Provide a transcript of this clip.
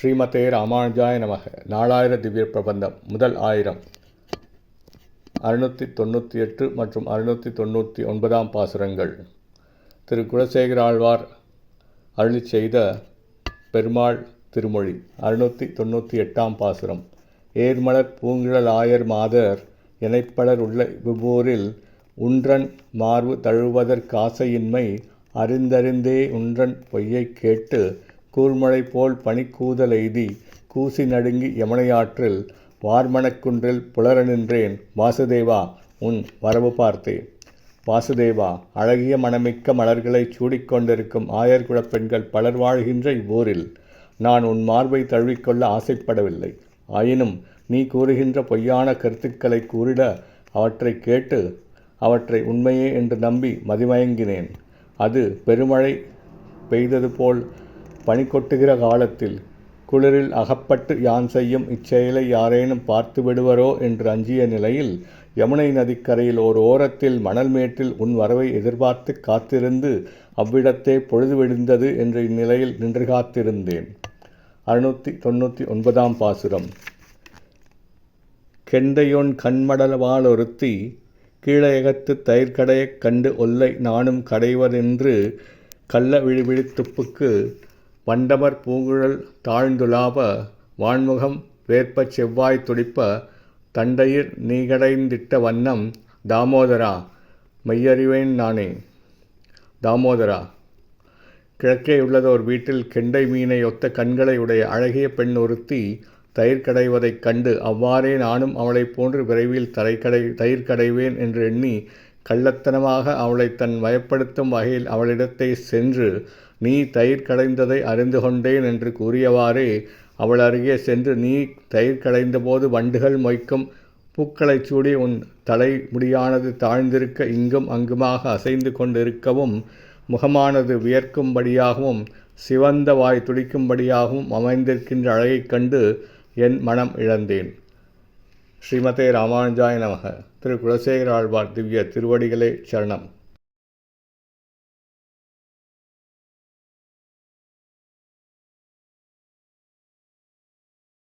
ஸ்ரீமதே ராமானுஜாய நமக. நாலாயிர திவ்ய பிரபந்தம் முதல் 1000 698 மற்றும் 699 பாசுரங்கள். திரு குலசேகர ஆழ்வார் அருளிச் செய்த பெருமாள் திருமொழி. 698 பாசுரம். ஏர்மலர் பூங்குழல் ஆயர் மாதர் எனைப்பலர் உள்ள விபூரில் உன்றன் மார்பு தழுவதற் காசையின்மை அறிந்தறிந்தே உன்றன் பொய்யைக் கேட்டு கூர்மழை போல் பனிக்கூதல் எய்தி கூசி நடுங்கி யமுனையாற்றில் வார்மணக்குன்றில் புலர நின்றேன். வாசுதேவா, உன் வரவு பார்த்தே. வாசுதேவா, அழகிய மணமிக்க மலர்களைச் சூடிக்கொண்டிருக்கும் ஆயர் குலப்பெண்கள் பலர் வாழ்கின்ற இவ்வூரில் நான் உன் மார்பை தழுவிக்கொள்ள ஆசைப்படவில்லை. ஆயினும் நீ கூறுகின்ற பொய்யான கருத்துக்களை கூறிட அவற்றை கேட்டு அவற்றை உண்மையே என்று நம்பி மதிமயங்கினேன். அது பெருமழை பெய்தது போல் பனி கொட்டுகிற காலத்தில் குளிரில் அகப்பட்டு யான் செய்யும் இச்செயலை யாரேனும் பார்த்து விடுவரோ என்று அஞ்சிய நிலையில் யமுனை நதிக்கரையில் ஓர் ஓரத்தில் மணல் மேட்டில் உன் வரவை எதிர்பார்த்து காத்திருந்து அவ்விடத்தே பொழுது விடிந்தது என்ற இந்நிலையில் நின்று காத்திருந்தேன். 699 பாசுரம். கெண்டையொன் கண்மடவாள் ஒருத்தி கீழையகத்து தயிர்கடையக் கண்டு ஒல்லை நானும் கடைவதென்று கள்ள விழித்துப்புக்கு வண்டமர் பூங்குழல் தாழ்ந்துலாவ வான்முகம் வேற்பச் செவ்வாய் துடிப்ப தண்டையிர் நீகடைந்திட்ட வண்ணம் தாமோதரா மெய்யறிவேன் நானே. தாமோதரா, கிழக்கே உள்ளதோர் வீட்டில் கெண்டை மீனை ஒத்த கண்களை உடைய அழகிய பெண் ஒருத்தி தயிர் கடைவதைக் கண்டு அவ்வாறே நானும் அவளைப் போன்று விரைவில் தயிர் கடைவேன் என்று எண்ணி கள்ளத்தனமாக அவளை தன் வயப்படுத்தும் வகையில் அவளிடத்தை சென்று நீ தயிர் கடைந்ததை அறிந்து கொண்டேன் என்று கூறியவாறே அவள் அருகே சென்று நீ தயிர் கடைந்தபோது வண்டுகள் மொய்க்கும் பூக்களைச் சூடி உன் தலை முடியானது தாழ்ந்திருக்க இங்கும் அங்குமாக அசைந்து கொண்டிருக்கவும் முகமானது வியர்க்கும்படியாகவும் சிவந்த வாய் துடிக்கும்படியாகவும் அமைந்திருக்கின்ற அழகைக் கண்டு என் மனம் இழந்தேன். ஸ்ரீமதே ராமானுஜாய நமக. திரு குலசேகர ஆழ்வார் திவ்ய திருவடிகளே சரணம்.